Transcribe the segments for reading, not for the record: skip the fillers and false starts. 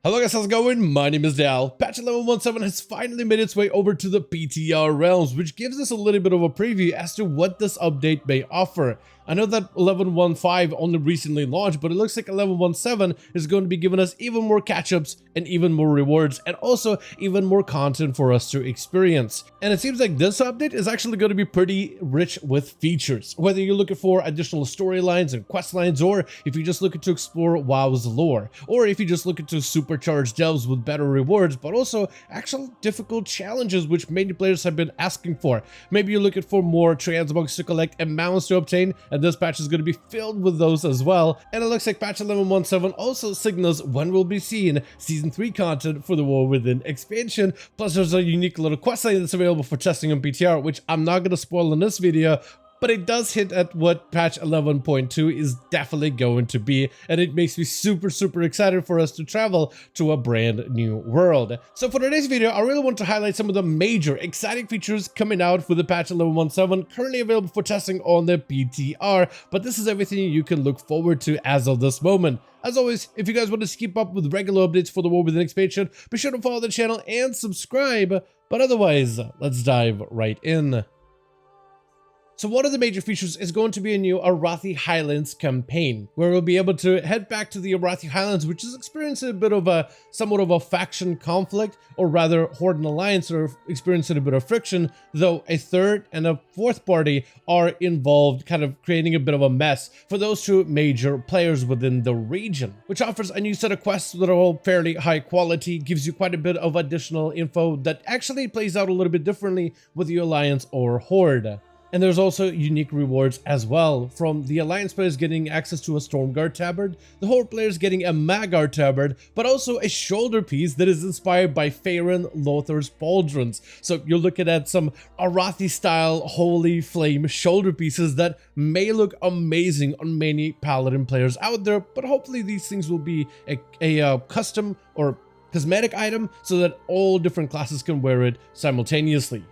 Hello guys, how's it going? My name is Dal. Patch 11.17 has finally made its way over to the PTR realms, which gives us a little bit of a preview as to what this update may offer. I know that 11.15 only recently launched, but it looks like 11.17 is going to be giving us even more catch-ups and even more rewards, and also even more content for us to experience. And it seems like this update is actually going to be pretty rich with features. Whether you're looking for additional storylines and quest lines, or if you're just looking to explore WoW's lore, or if you're just looking to supercharge delves with better rewards, but also actual difficult challenges which many players have been asking for. Maybe you're looking for more transmogs to collect and mounts to obtain, and this patch is going to be filled with those as well. And it looks like patch 11.17 also signals when we'll be seeing Season 3 content for the War Within expansion. Plus there's a unique little questline that's available for testing on PTR, which I'm not going to spoil in this video, but it does hint at what patch 11.2 is definitely going to be, and it makes me super excited for us to travel to a brand new world. So for today's video, I really want to highlight some of the major exciting features coming out for the patch 11.17, currently available for testing on the PTR, but this is everything you can look forward to as of this moment. As always, if you guys want to keep up with regular updates for the War Within expansion, be sure to follow the channel and subscribe, but otherwise, let's dive right in. So one of the major features is going to be a new Arathi Highlands campaign, where we'll be able to head back to the Arathi Highlands, which is experiencing a bit of a somewhat of a faction conflict, or rather Horde and Alliance are experiencing a bit of friction, though a third and a fourth party are involved, kind of creating a bit of a mess for those two major players within the region, which offers a new set of quests that are all fairly high quality, gives you quite a bit of additional info that actually plays out a little bit differently with the Alliance or Horde. And there's also unique rewards as well, from the Alliance players getting access to a Stormguard tabard, the Horde players getting a Magard tabard, but also a shoulder piece that is inspired by Faerun Lothar's pauldrons. So you're looking at some Arathi style Holy Flame shoulder pieces that may look amazing on many Paladin players out there, but hopefully these things will be a custom or cosmetic item so that all different classes can wear it simultaneously.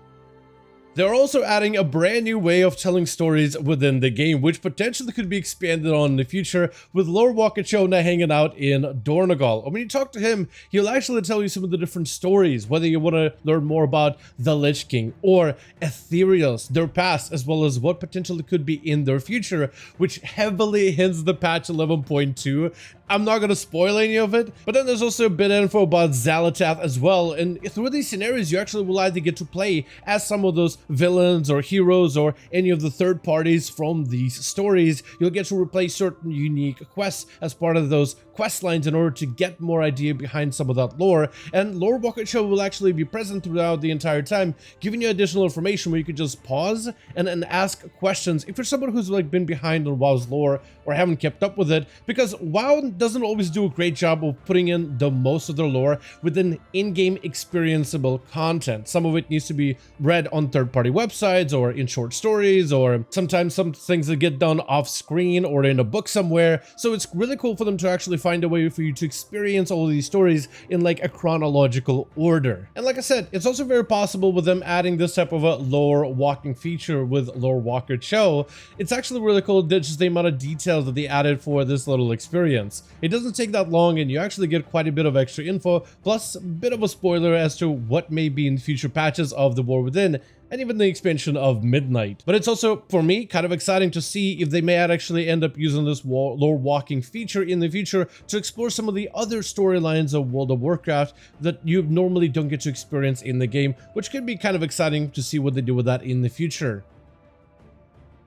They're also adding a brand new way of telling stories within the game, which potentially could be expanded on in the future, with Lorewalking now hanging out in Dornogal. And when you talk to him, he'll actually tell you some of the different stories, whether you want to learn more about the Lich King or Ethereals, their past, as well as what potentially could be in their future, which heavily hints the patch 11.2. I'm not going to spoil any of it, but then there's also a bit of info about Xalatath as well, and through these scenarios you actually will either get to play as some of those villains or heroes or any of the third parties from these stories. You'll get to replay certain unique quests as part of those quest lines in order to get more idea behind some of that lore, and Lorewalking will actually be present throughout the entire time, giving you additional information where you could just pause and ask questions if you're someone who's like been behind on WoW's lore or haven't kept up with it, because WoW doesn't always do a great job of putting in the most of their lore within in-game experienceable content. Some of it needs to be read on third-party websites or in short stories, or sometimes some things that get done off-screen or in a book somewhere. So it's really cool for them to actually find a way for you to experience all of these stories in like a chronological order. And like I said, it's also very possible with them adding this type of a lore walking feature with Lorewalking. It's actually really cool that just the amount of details that they added for this little experience. It doesn't take that long and you actually get quite a bit of extra info, plus a bit of a spoiler as to what may be in future patches of the War Within, and even the expansion of Midnight. But it's also, for me, kind of exciting to see if they may actually end up using this lore walking feature in the future to explore some of the other storylines of World of Warcraft that you normally don't get to experience in the game, which could be kind of exciting to see what they do with that in the future.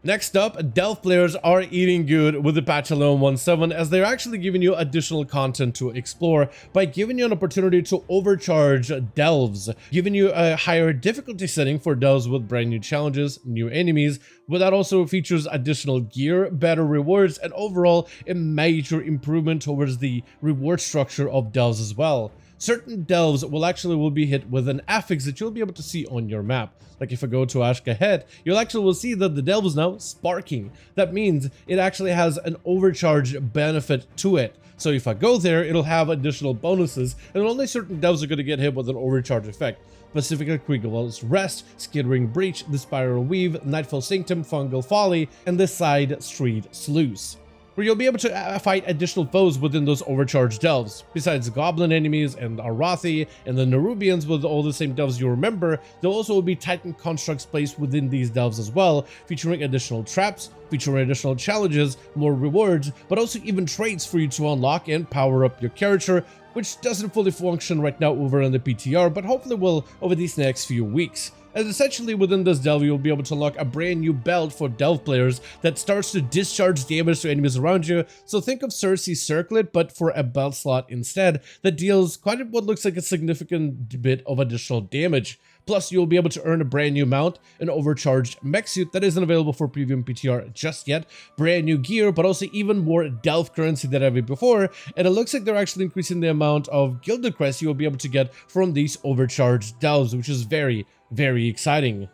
Next up, Delve players are eating good with the patch 11.17, as they're actually giving you additional content to explore by giving you an opportunity to overcharge delves, giving you a higher difficulty setting for delves with brand new challenges, new enemies, but that also features additional gear, better rewards, and overall a major improvement towards the reward structure of delves as well. Certain delves will be hit with an affix that you'll be able to see on your map. Like if I go to Ashka Head, you'll actually see that the delve is now sparking. That means it actually has an overcharge benefit to it. So if I go there, it'll have additional bonuses, and only certain delves are going to get hit with an overcharge effect. Specifically Kriegwell's Rest, Skittering Breach, the Spiral Weave, Nightfall Sanctum, Fungal Folly, and the Side Street Sluice. where you'll be able to fight additional foes within those overcharged delves. Besides goblin enemies and Arathi and the Nerubians with all the same delves you remember, there also will be Titan constructs placed within these delves as well, featuring additional traps, featuring additional challenges, more rewards, but also even traits for you to unlock and power up your character, which doesn't fully function right now over on the PTR, but hopefully will over these next few weeks. And essentially within this delve, you'll be able to unlock a brand new belt for delve players that starts to discharge damage to enemies around you. So think of Cersei's circlet, but for a belt slot instead, that deals quite what looks like a significant bit of additional damage. Plus, you'll be able to earn a brand new mount, an overcharged mech suit that isn't available for premium PTR just yet, brand new gear, but also even more delve currency than ever before. And it looks like they're actually increasing the amount of gilded crests you'll be able to get from these overcharged delves, which is very exciting.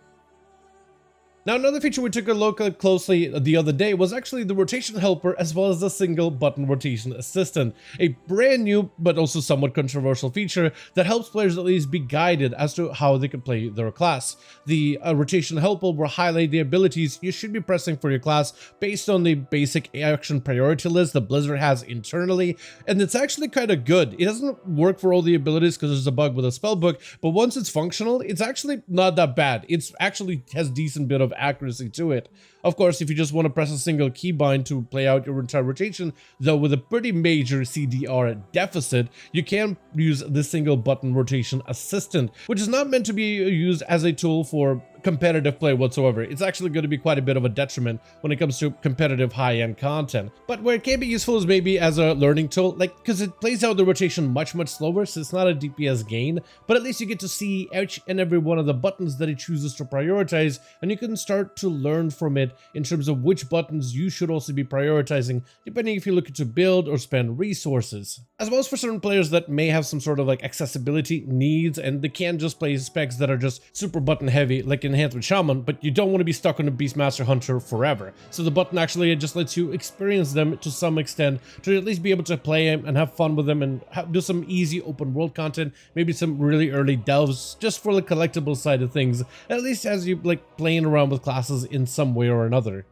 Now, another feature we took a look at closely the other day was actually the rotation helper as well as the single button rotation assistant, a brand new but also somewhat controversial feature that helps players at least be guided as to how they can play their class. The rotation helper will highlight the abilities you should be pressing for your class based on the basic action priority list that Blizzard has internally, and it's actually kind of good. It doesn't work for all the abilities because there's a bug with a spellbook, but once it's functional, it's actually not that bad. It's actually has decent bit of accuracy to it. Of course, if you just want to press a single keybind to play out your entire rotation, though with a pretty major CDR deficit, you can use the single button rotation assistant, which is not meant to be used as a tool for competitive play whatsoever. It's actually going to be quite a bit of a detriment when it comes to competitive high-end content. But where it can be useful is maybe as a learning tool, like because it plays out the rotation much slower, so it's not a DPS gain, but at least you get to see each and every one of the buttons that it chooses to prioritize, and you can start to learn from it in terms of which buttons you should also be prioritizing, depending if you're looking to build or spend resources. As well as for certain players that may have some sort of like accessibility needs, and they can't just play specs that are just super button heavy, like Enhancement Shaman, but you don't want to be stuck on a Beastmaster Hunter forever. So the button actually just lets you experience them to some extent, to at least be able to play them and have fun with them and do some easy open world content, maybe some really early delves just for the collectible side of things, at least as you like playing around with classes in some way or another.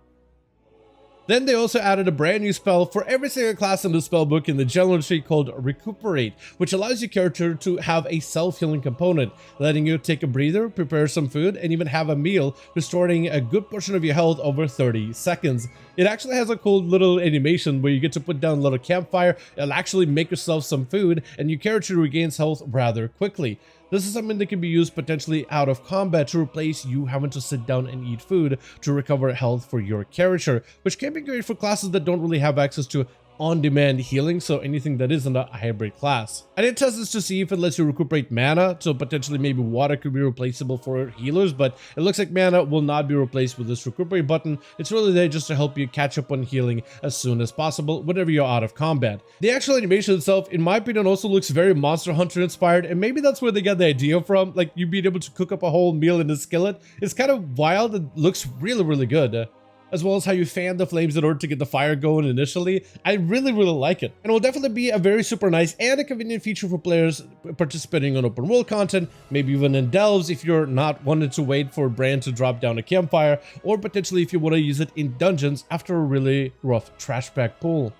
Then they also added a brand new spell for every single class in the spellbook in the general tree called Recuperate, which allows your character to have a self-healing component, letting you take a breather, prepare some food, and even have a meal, restoring a good portion of your health over 30 seconds. It actually has a cool little animation where you get to put down a little campfire, it'll actually make yourself some food, and your character regains health rather quickly. This is something that can be used potentially out of combat to replace you having to sit down and eat food to recover health for your character, which can be great for classes that don't really have access to on-demand healing, so anything that isn't a hybrid class. I did test this to see if it lets you recuperate mana, so potentially maybe water could be replaceable for healers, but it looks like mana will not be replaced with this recuperate button. It's really there just to help you catch up on healing as soon as possible whenever you're out of combat. The actual animation itself, in my opinion, also looks very Monster Hunter inspired, and maybe that's where they got the idea from, like you being able to cook up a whole meal in a skillet. It's kind of wild and looks really good. As well as how you fan the flames in order to get the fire going initially. I really like it. And it will definitely be a very super nice and a convenient feature for players participating on open world content, maybe even in delves if you're not wanting to wait for a brand to drop down a campfire, or potentially if you want to use it in dungeons after a really rough trash bag pull.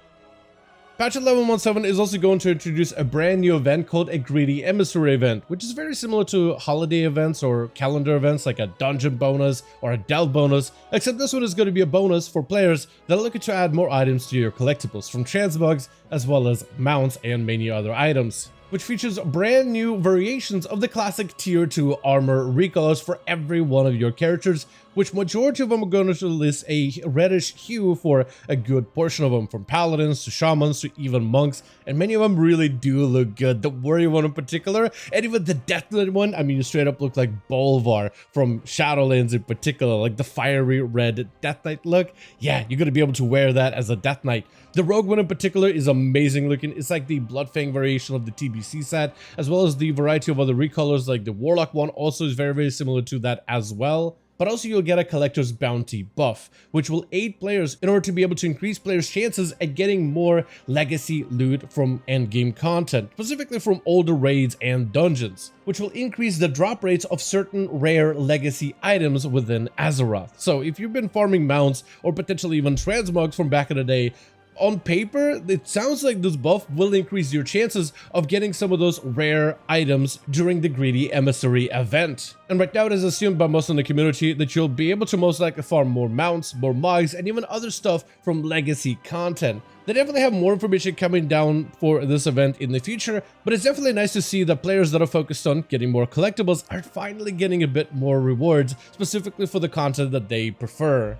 Patch 11.17 is also going to introduce a brand new event called a Greedy Emissary event, which is very similar to holiday events or calendar events like a dungeon bonus or a delve bonus, except this one is going to be a bonus for players that are looking to add more items to your collectibles, from transmogs as well as mounts and many other items, which features brand new variations of the classic tier 2 armor recolors for every one of your characters, which majority of them are going to list a reddish hue for a good portion of them, from paladins to shamans to even monks, and many of them really do look good. The warrior one in particular, and even the Death Knight one, I mean, you straight up look like Bolvar from Shadowlands in particular, like the fiery red Death Knight look. Yeah, you're going to be able to wear that as a Death Knight. The Rogue one in particular is amazing looking. It's like the Bloodfang variation of the TBC set, as well as the variety of other recolors, like the Warlock one also is very similar to that as well. But also you'll get a collector's bounty buff, which will aid players in order to be able to increase players' chances at getting more legacy loot from endgame content, specifically from older raids and dungeons, which will increase the drop rates of certain rare legacy items within Azeroth. So if you've been farming mounts or potentially even transmogs from back in the day, on paper, it sounds like this buff will increase your chances of getting some of those rare items during the greedy Emissary event. And right now it is assumed by most in the community that you'll be able to most likely farm more mounts, more mugs, and even other stuff from legacy content. They definitely have more information coming down for this event in the future, but it's definitely nice to see that players that are focused on getting more collectibles are finally getting a bit more rewards, specifically for the content that they prefer.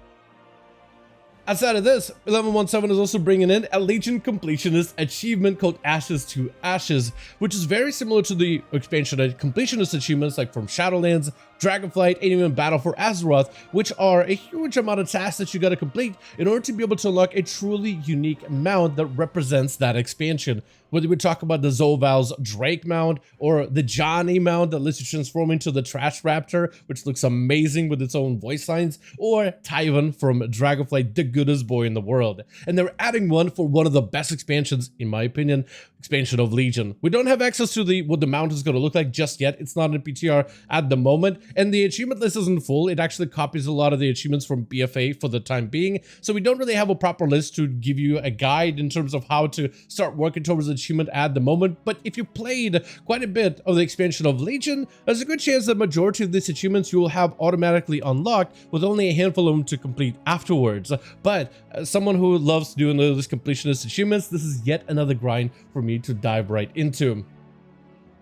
Outside of this, 1117 is also bringing in a Legion completionist achievement called Ashes to Ashes, which is very similar to the expansion of completionist achievements like from Shadowlands, Dragonflight, and even Battle for Azeroth, which are a huge amount of tasks that you gotta complete in order to be able to unlock a truly unique mount that represents that expansion. Whether we talk about the Zoval's Drake mount or the Johnny mount that lets you transform into the Trash Raptor, which looks amazing with its own voice lines, or Tyvan from Dragonflight, the goodest boy in the world. And they're adding one for one of the best expansions, in my opinion, expansion of Legion. We don't have access to what the mount is going to look like just yet. It's not in PTR at the moment, and the achievement list isn't full. It actually copies a lot of the achievements from BFA for the time being, so we don't really have a proper list to give you a guide in terms of how to start working towards the achievement at the moment. But if you played quite a bit of the expansion of Legion, there's a good chance that majority of these achievements you will have automatically unlocked with only a handful of them to complete afterwards. But as someone who loves doing those completionist achievements, this is yet another grind for me to dive right into.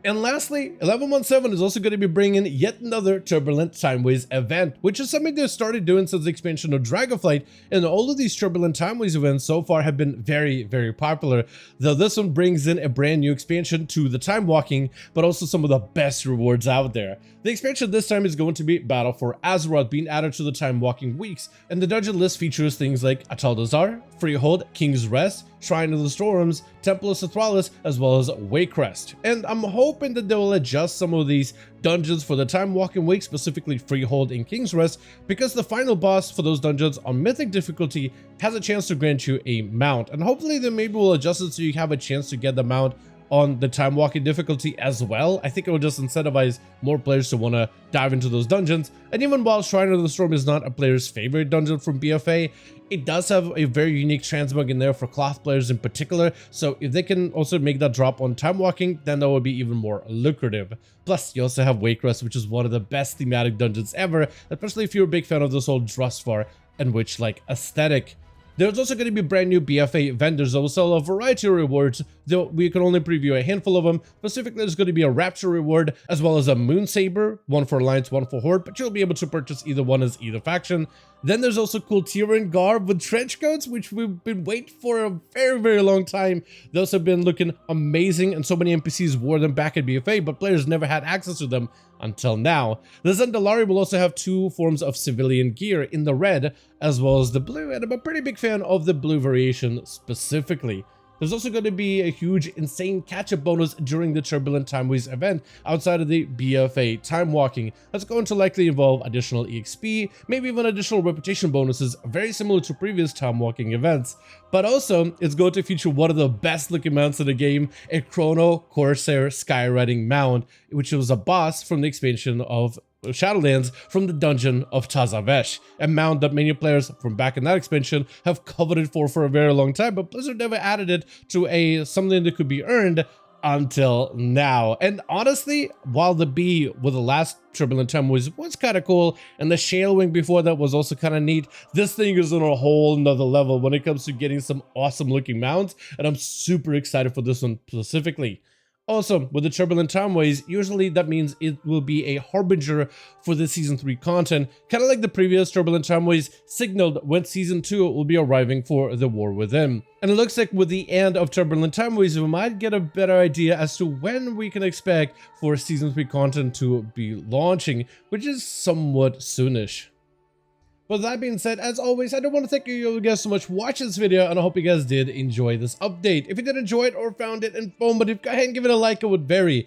And lastly, 1117 is also going to be bringing yet another Turbulent Timeways event, which is something they've started doing since the expansion of Dragonflight, and all of these Turbulent Timeways events so far have been very, very popular, though this one brings in a brand new expansion to the Timewalking, but also some of the best rewards out there. The expansion this time is going to be Battle for Azeroth being added to the Timewalking weeks, and the dungeon list features things like Ataldazar, Freehold, King's Rest, Shrine of the Storms, Temple of Sathralis, as well as Waycrest. And I'm hoping that they will adjust some of these dungeons for the Timewalking week, specifically Freehold and King's Rest, because the final boss for those dungeons on Mythic difficulty has a chance to grant you a mount. And hopefully they maybe will adjust it so you have a chance to get the mount on the Timewalking difficulty as well. I think it will just incentivize more players to want to dive into those dungeons. And even while Shrine of the Storm is not a player's favorite dungeon from BFA, it does have a very unique transmog in there for cloth players in particular, so if they can also make that drop on Timewalking, then that would be even more lucrative. Plus, you also have Waycrest, which is one of the best thematic dungeons ever, especially if you're a big fan of this whole Drustvar and witch-like aesthetic. There's also going to be brand new BFA vendors that will sell a variety of rewards, though we can only preview a handful of them. Specifically, there's going to be a Rapture reward, as well as a Moon Saber, one for Alliance, one for Horde, but you'll be able to purchase either one as either faction. Then there's also cool Tyrian garb with trench coats, which we've been waiting for a very, very long time. Those have been looking amazing, and so many NPCs wore them back at BFA, but players never had access to them until now. The Dalaran will also have two forms of civilian gear in the red as well as the blue, and I'm a pretty big fan of the blue variation specifically. There's also going to be a huge, insane catch-up bonus during the Turbulent Timeways event outside of the BFA Timewalking. That's going to likely involve additional EXP, maybe even additional reputation bonuses, very similar to previous Timewalking events. But also, it's going to feature one of the best-looking mounts in the game, a Chrono Corsair Skywriting mount, which was a boss from the expansion of Shadowlands from the dungeon of Tazavesh, a mount that many players from back in that expansion have coveted for a very long time, but Blizzard never added it to something that could be earned until now. And honestly, while the B with the last Turbulent Timeways was kind of cool, and the Shale Wing before that was also kind of neat, this thing is on a whole nother level when it comes to getting some awesome looking mounts, and I'm super excited for this one specifically. Also, with the Turbulent Timeways, usually that means it will be a harbinger for the Season 3 content, kind of like the previous Turbulent Timeways signaled when Season 2 will be arriving for the War Within. And it looks like with the end of Turbulent Timeways, we might get a better idea as to when we can expect for Season 3 content to be launching, which is somewhat soonish. With that being said, as always, I do want to thank you guys so much for watching this video, and I hope you guys did enjoy this update. If you did enjoy it or found it informative, go ahead and give it a like. I would very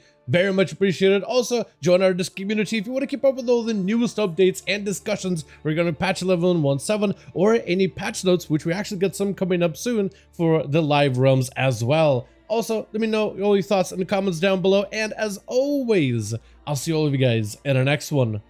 much appreciate it. Also, join our Discord community if you want to keep up with all the newest updates and discussions regarding patch 11.17 or any patch notes, which we actually got some coming up soon for the live realms as well. Also, let me know all your thoughts in the comments down below, and as always, I'll see all of you guys in our next one.